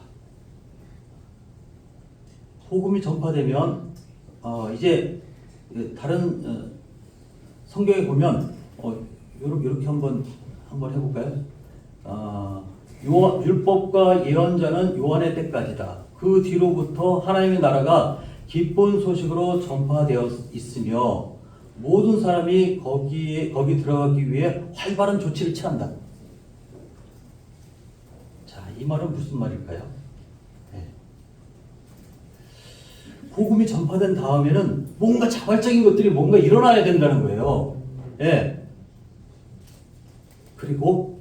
복음이 전파되면 이제 다른 성경에 보면 이렇게 한번 해볼까요? 율법과 예언자는 요한의 때까지다. 그 뒤로부터 하나님의 나라가 기쁜 소식으로 전파되어 있으며 모든 사람이 거기 들어가기 위해 활발한 조치를 취한다. 자, 이 말은 무슨 말일까요? 네. 복음이 전파된 다음에는 뭔가 자발적인 것들이 뭔가 일어나야 된다는 거예요. 네. 그리고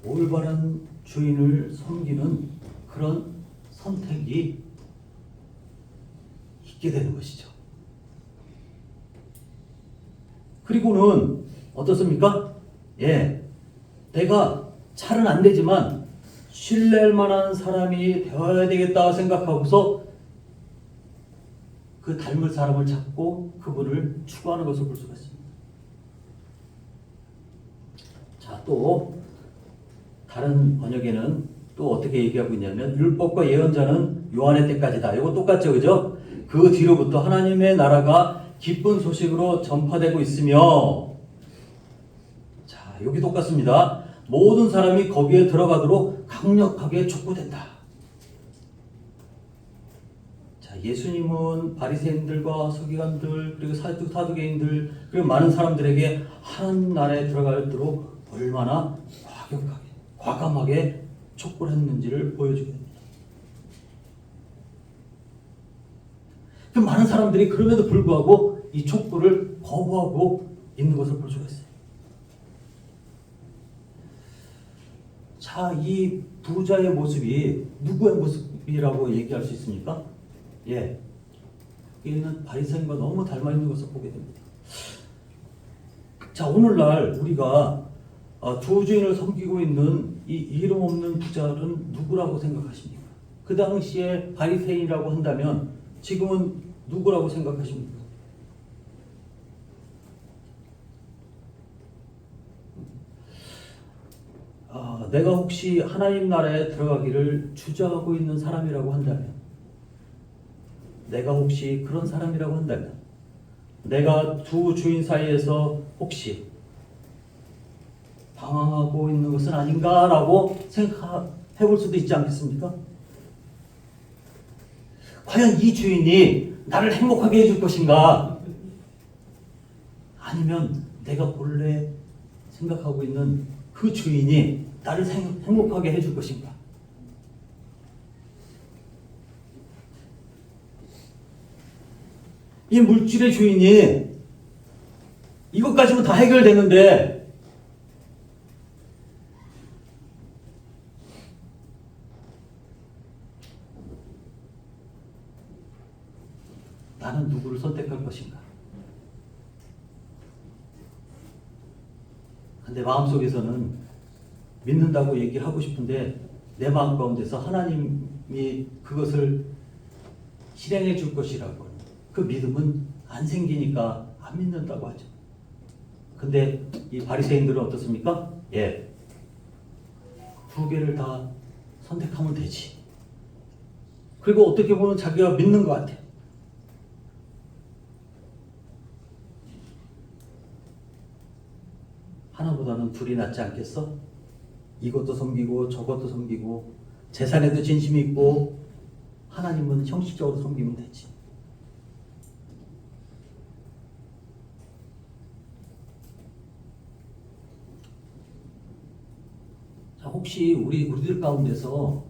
올바른 주인을 섬기는 그런 선택이 있게 되는 것이죠. 그리고는 어떻습니까? 예, 내가 잘은 안 되지만 신뢰할 만한 사람이 되어야 되겠다 생각하고서 그 닮을 사람을 찾고 그분을 추구하는 것을 볼 수가 있습니다. 자, 또 다른 번역에는 또 어떻게 얘기하고 있냐면 율법과 예언자는 요한의 때까지다. 이거 똑같죠, 그죠? 그 뒤로부터 하나님의 나라가 기쁜 소식으로 전파되고 있으며, 자, 여기 똑같습니다. 모든 사람이 거기에 들어가도록 강력하게 촉구된다. 자, 예수님은 바리새인들과 서기관들 그리고 사두개인들 그리고 많은 사람들에게 하나님 나라에 들어가도록 얼마나 과감하게 촉구를 했는지를 보여주게 됩니다. 그 많은 사람들이 그럼에도 불구하고 이 촉구를 거부하고 있는 것을 볼 수가 있어요. 자, 이 부자의 모습이 누구의 모습이라고 얘기할 수 있습니까? 예, 여기 있는 바리새인과 너무 닮아 있는 것을 보게 됩니다. 자, 오늘날 우리가 두 주인을 섬기고 있는 이 이름 없는 부자는 누구라고 생각하십니까? 그 당시에 바리새인이라고 한다면 지금은 누구라고 생각하십니까? 내가 혹시 하나님 나라에 들어가기를 주저하고 있는 사람이라고 한다면, 내가 혹시 그런 사람이라고 한다면, 내가 두 주인 사이에서 혹시 방황하고 있는 것은 아닌가라고 생각해 볼 수도 있지 않겠습니까? 과연 이 주인이 나를 행복하게 해줄 것인가? 아니면 내가 본래 생각하고 있는 그 주인이 나를 행복하게 해줄 것인가? 이 물질의 주인이 이것까지면 다 해결되는데 나는 누구를 선택할 것인가? 내 마음속에서는 믿는다고 얘기를 하고 싶은데 내 마음 가운데서 하나님이 그것을 실행해 줄 것이라고, 그 믿음은 안 생기니까 안 믿는다고 하죠. 근데 이 바리새인들은 어떻습니까? 예, 두 개를 다 선택하면 되지. 그리고 어떻게 보면 자기가 믿는 것 같아요. 하나보다는 둘이 낫지 않겠어? 이것도 섬기고 저것도 섬기고 재산에도 진심이 있고 하나님은 형식적으로 섬기면 되지. 자, 혹시 우리들 가운데서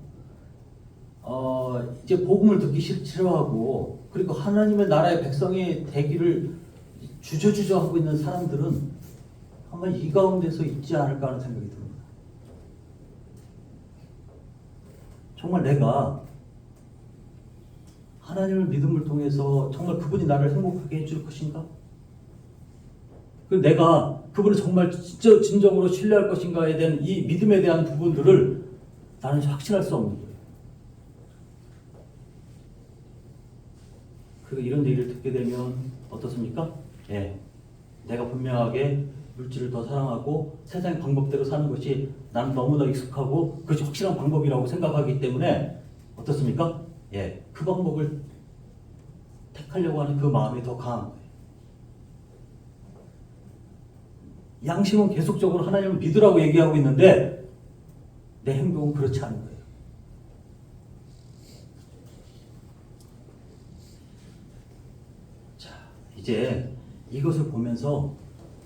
이제 복음을 듣기 싫어하고 그리고 하나님의 나라의 백성이 되기를 주저주저 하고 있는 사람들은 아마 이 가운데서 있지 않을까 하는 생각이 듭니다. 정말 내가 하나님을 믿음을 통해서 정말 그분이 나를 행복하게 해줄 것인가? 그리고 내가 그분을 정말 진정으로 신뢰할 것인가에 대한 이 믿음에 대한 부분들을 나는 확신할 수 없는 거예요. 그리고 이런 얘기를 듣게 되면 어떻습니까? 예, 내가 분명하게 물질을 더 사랑하고 세상의 방법대로 사는 것이 나는 너무나 익숙하고 그것이 확실한 방법이라고 생각하기 때문에 어떻습니까? 예, 그 방법을 택하려고 하는 그 마음이 더 강한 거예요. 양심은 계속적으로 하나님을 믿으라고 얘기하고 있는데 내 행동은 그렇지 않은 거예요. 자, 이제 이것을 보면서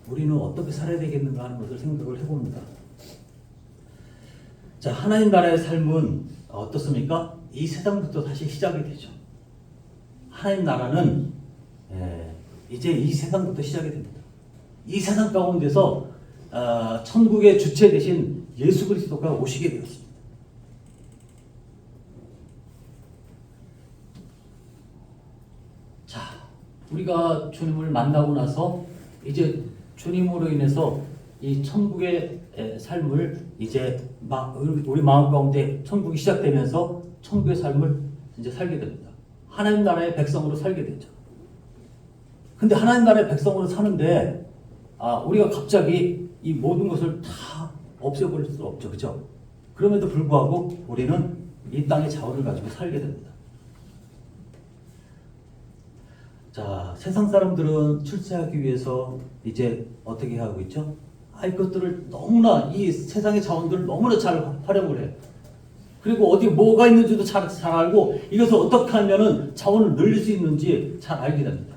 우리는 어떻게 살아야 되겠는가 하는 것을 생각을 해봅니다. 자, 하나님 나라의 삶은 어떻습니까? 이 세상부터 다시 시작이 되죠. 하나님 나라는 이제 이 세상부터 시작이 됩니다. 이 세상 가운데서 천국의 주체 되신 예수 그리스도가 오시게 되었습니다. 자, 우리가 주님을 만나고 나서 이제 주님으로 인해서 이 천국의 삶을 이제 우리 마음 가운데 천국이 시작되면서 천국의 삶을 이제 살게 됩니다. 하나님 나라의 백성으로 살게 되죠. 근데 하나님 나라의 백성으로 사는데 우리가 갑자기 이 모든 것을 다 없애버릴 수 없죠. 그죠? 그럼에도 불구하고 우리는 이 땅의 자원을 가지고 살게 됩니다. 자, 세상 사람들은 출세하기 위해서 이제 어떻게 하고 있죠? 이것들을 너무나 이 세상의 자원들을 너무나 잘 활용을 해요. 그리고 어디 뭐가 있는지도 잘 알고 이것을 어떻게 하면은 자원을 늘릴 수 있는지 잘 알게 됩니다.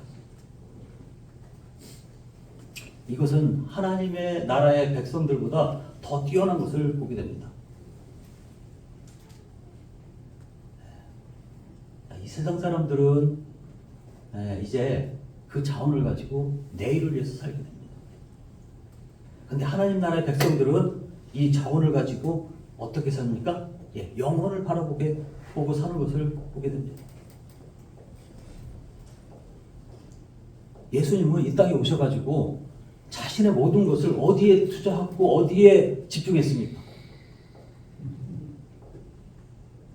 이것은 하나님의 나라의 백성들보다 더 뛰어난 것을 보게 됩니다. 이 세상 사람들은 이제 그 자원을 가지고 내일을 위해서 살게 됩니다. 근데 하나님 나라의 백성들은 이 자원을 가지고 어떻게 삽니까? 영혼을 보고 사는 것을 보게 됩니다. 예수님은 이 땅에 오셔가지고 자신의 모든 것을 어디에 투자하고 어디에 집중했습니까?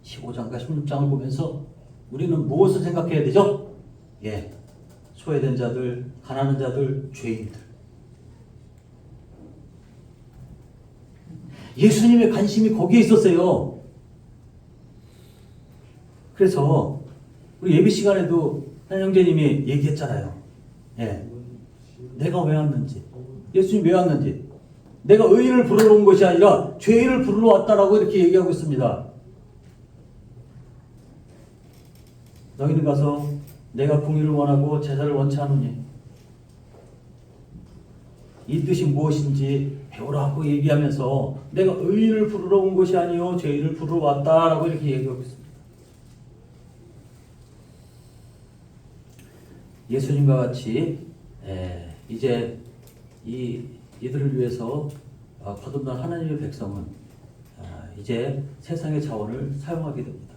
15장과 16장을 보면서 우리는 무엇을 생각해야 되죠? 소외된 자들, 가난한 자들, 죄인들. 예수님의 관심이 거기에 있었어요. 그래서 우리 예배 시간에도 한 형제님이 얘기했잖아요. 내가 왜 왔는지, 예수님 왜 왔는지, 내가 의인을 부르러 온 것이 아니라 죄인을 부르러 왔다라고 이렇게 얘기하고 있습니다. 너희는 가서 내가 공의를 원하고 제사를 원치 않으니 이 뜻이 무엇인지 배우라고 얘기하면서 내가 의인을 부르러 온 것이 아니요 죄인을 부르러 왔다라고 이렇게 얘기하고 있습니다. 예수님과 같이 이제 이들을 위해서 거듭난 하나님의 백성은 이제 세상의 자원을 사용하게 됩니다.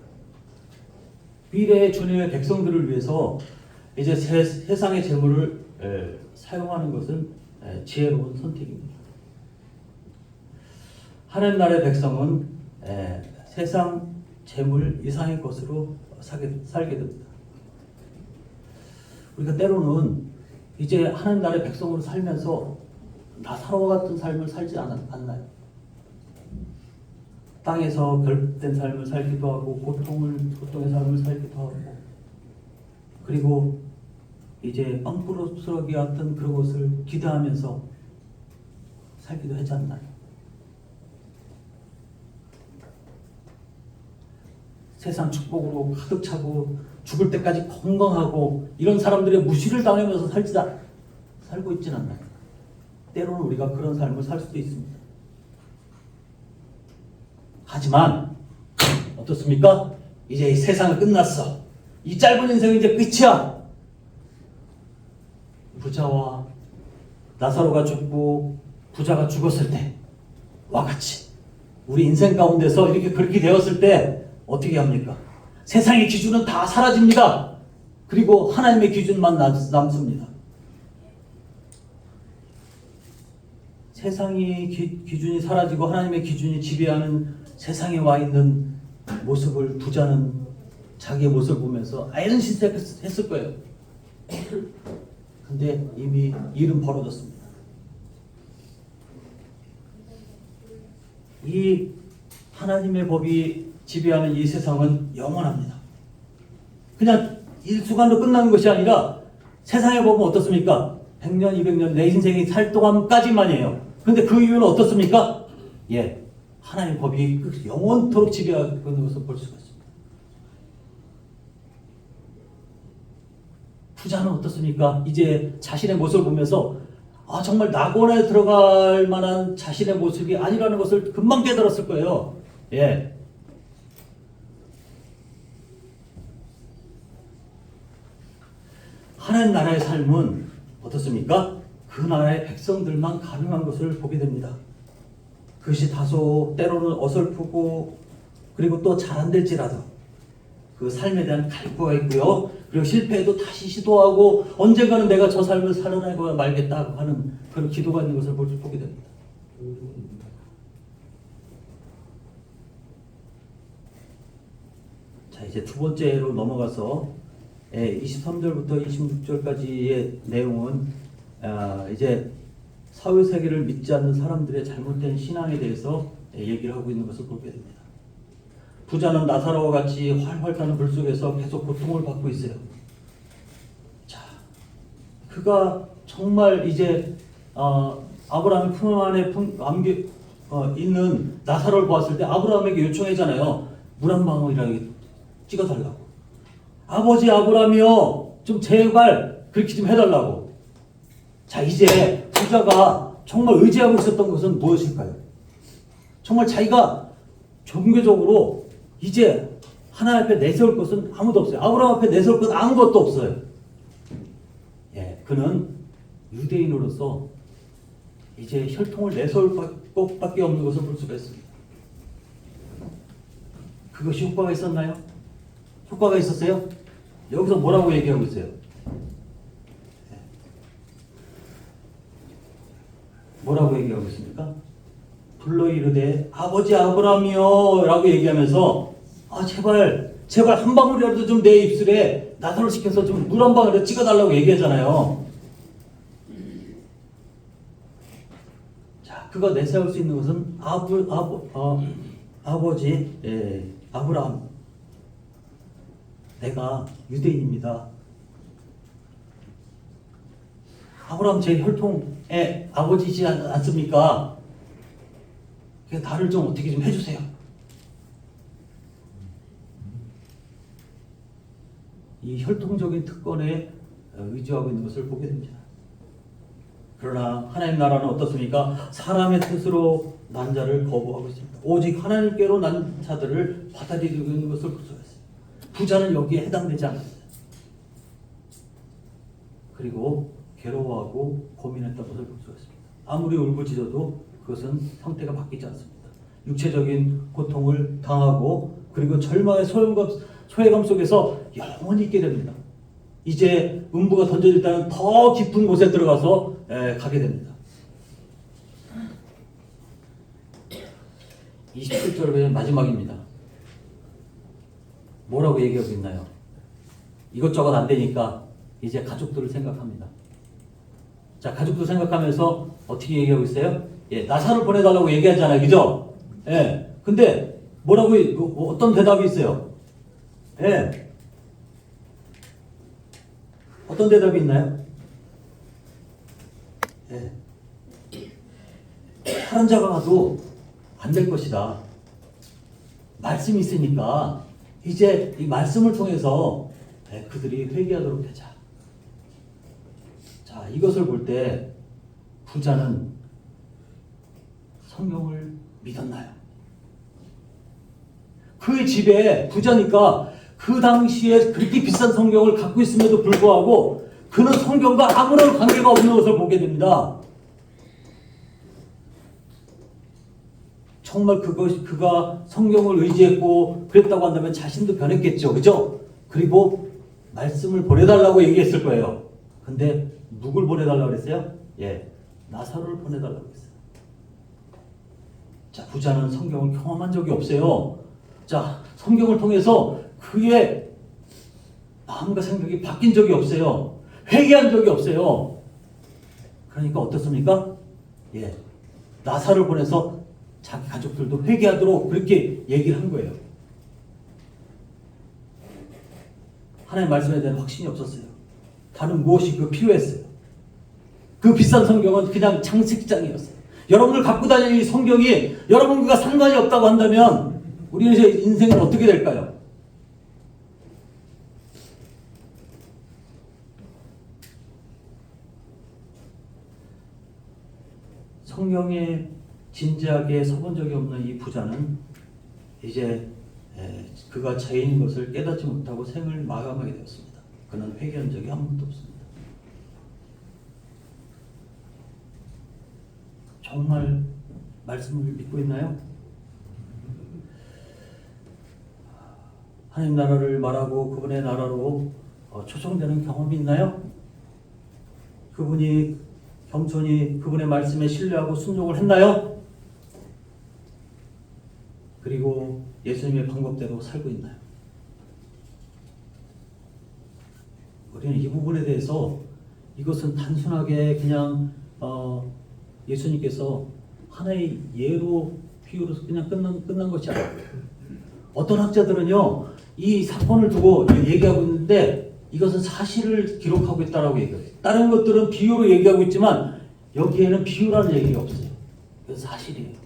미래의 주님의 백성들을 위해서 이제 세상의 재물을 사용하는 것은 지혜로운 선택입니다. 하나님 나라의 백성은 세상 재물 이상의 것으로 살게 됩니다. 우리가 때로는 이제 하나님 나라의 백성으로 살면서 나사로와 같은 삶을 살지 않나요? 땅에서 결핍된 삶을 살기도 하고 고통의 삶을 살기도 하고, 그리고 이제 빵꾸러기 같은 그런 것을 기대하면서 살기도 하지 않나요? 세상 축복으로 가득 차고 죽을 때까지 건강하고 이런 사람들의 무시를 당하면서 살고 있지는 않나요? 때로는 우리가 그런 삶을 살 수도 있습니다. 하지만 어떻습니까? 이제 이 세상은 끝났어. 이 짧은 인생은 이제 끝이야. 부자와 나사로가 죽고 부자가 죽었을 때와 같이 우리 인생 가운데서 이렇게 그렇게 되었을 때 어떻게 합니까? 세상의 기준은 다 사라집니다. 그리고 하나님의 기준만 남습니다. 세상의 기준이 사라지고 하나님의 기준이 지배하는 세상에 와 있는 모습을 부자는 자기의 모습을 보면서 이런 신세했을 거예요. 근데 이미 일은 벌어졌습니다. 이 하나님의 법이 지배하는 이 세상은 영원합니다. 그냥 일순간로 끝나는 것이 아니라 세상의 법은 어떻습니까? 100년, 200년 내 인생이 살 동안까지만이에요. 근데 그 이유는 어떻습니까? 예, 하나님의 법이 영원토록 지배하고 있는 것을 볼 수가 있습니다. 부자는 어떻습니까? 이제 자신의 모습을 보면서 정말 낙원에 들어갈 만한 자신의 모습이 아니라는 것을 금방 깨달았을 거예요. 예. 하나님 나라의 삶은 어떻습니까? 그 나라의 백성들만 가능한 것을 보게 됩니다. 그것이 다소 때로는 어설프고 그리고 또 잘 안 될지라도 그 삶에 대한 갈구가 있고요. 그리고 실패해도 다시 시도하고 언젠가는 내가 저 삶을 살아내고 말겠다 하는 그런 기도가 있는 것을 보게 됩니다. 자, 이제 두 번째로 넘어가서 23절부터 26절까지의 내용은 이제 사후세계를 믿지 않는 사람들의 잘못된 신앙에 대해서 얘기를 하고 있는 것을 보게 됩니다. 부자는 나사로와 같이 활활 타는 불 속에서 계속 고통을 받고 있어요. 자, 그가 정말 이제 아브라함의 품 안에 있는 나사로를 보았을 때 아브라함에게 요청했잖아요. 물 한 방울이라도 찍어달라고. 아버지 아브라함이요, 좀 제발 그렇게 좀 해달라고. 자, 이제 부자가 정말 의지하고 있었던 것은 무엇일까요? 정말 자기가 종교적으로 이제 하나님 앞에 내세울 것은 아무도 없어요. 아브라함 앞에 내세울 것 아무것도 없어요. 예, 그는 유대인으로서 이제 혈통을 내세울 것밖에 없는 것을 볼 수가 있습니다. 그것이 효과가 있었나요? 효과가 있었어요? 여기서 뭐라고 얘기하고 있어요? 뭐라고 얘기하고 있습니까? 불러 이르되 아버지 아브라함이요 라고 얘기하면서 제발 한 방울이라도 좀 내 입술에 나사로 시켜서 좀 물 한 방울이라도 찍어달라고 얘기하잖아요. 자, 그가 내세울 수 있는 것은 아버지 아브라함, 내가 유대인입니다. 아브라함 제 혈통의 아버지이지 않습니까? 나를 좀 어떻게 좀 해주세요. 이 혈통적인 특권에 의지하고 있는 것을 보게 됩니다. 그러나 하나님 나라는 어떻습니까? 사람의 뜻으로 난 자를 거부하고 있습니다. 오직 하나님께로 난 자들을 받아들이고 있는 것을 볼 수가 있습니다. 부자는 여기에 해당되지 않습니다. 그리고 괴로워하고 고민했던 것을 볼 수가 있습니다. 아무리 울부짖어도 그것은 형태가 바뀌지 않습니다. 육체적인 고통을 당하고 그리고 절망의 소외감 속에서 영원히 있게 됩니다. 이제 음부가 던져질 때는 더 깊은 곳에 들어가서 가게 됩니다. 27절의 마지막입니다. 뭐라고 얘기하고 있나요? 이것저것 안 되니까 이제 가족들을 생각합니다. 자, 가족들 생각하면서 어떻게 얘기하고 있어요? 예, 나사를 보내달라고 얘기하잖아요. 그죠? 예. 근데 뭐라고, 어떤 대답이 있어요? 예. 어떤 대답이 있나요? 예. 다른 자가 가도 안 될 것이다. 말씀이 있으니까 이제 이 말씀을 통해서 그들이 회개하도록 하자. 자, 이것을 볼 때 부자는 성경을 믿었나요? 그 집에 부자니까 그 당시에 그렇게 비싼 성경을 갖고 있음에도 불구하고 그는 성경과 아무런 관계가 없는 것을 보게 됩니다. 정말 그가 성경을 의지했고 그랬다고 한다면 자신도 변했겠죠. 그죠? 그리고 말씀을 보내달라고 얘기했을 거예요. 근데 누굴 보내달라고 그랬어요? 예, 나사로를 보내달라고 했어요. 자, 부자는 성경을 경험한 적이 없어요. 자, 성경을 통해서 그의 마음과 생각이 바뀐 적이 없어요. 회개한 적이 없어요. 그러니까 어떻습니까? 예, 나사를 보내서 자기 가족들도 회개하도록 그렇게 얘기를 한 거예요. 하나님 말씀에 대한 확신이 없었어요. 다른 무엇이 필요했어요. 그 비싼 성경은 그냥 장식장이었어요. 여러분을 갖고 다니는 이 성경이 여러분과 상관이 없다고 한다면 우리의 인생은 어떻게 될까요? 성경에 진지하게 서본 적이 없는 이 부자는 이제 그가 죄인인 것을 깨닫지 못하고 생을 마감하게 되었습니다. 그는 회개한 적이 한 번도 없습니다. 정말 말씀을 믿고 있나요? 하나님 나라를 말하고 그분의 나라로 초청되는 경험이 있나요? 그분이 겸손히 그분의 말씀에 신뢰하고 순종을 했나요? 그리고 예수님의 방법대로 살고 있나요? 우리는 이 부분에 대해서 이것은 단순하게 그냥 예수님께서 하나의 예로 비유로 그냥 끝난 것이 아니에요. 어떤 학자들은요, 이 사건을 두고 얘기하고 있는데 이것은 사실을 기록하고 있다라고 얘기해요. 다른 것들은 비유로 얘기하고 있지만 여기에는 비유라는 얘기가 없어요. 이건 사실이에요.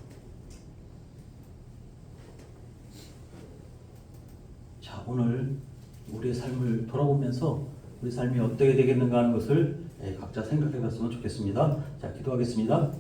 자, 오늘 우리의 삶을 돌아보면서 우리 삶이 어떻게 되겠는가 하는 것을 각자 생각해 봤으면 좋겠습니다. 자, 기도하겠습니다.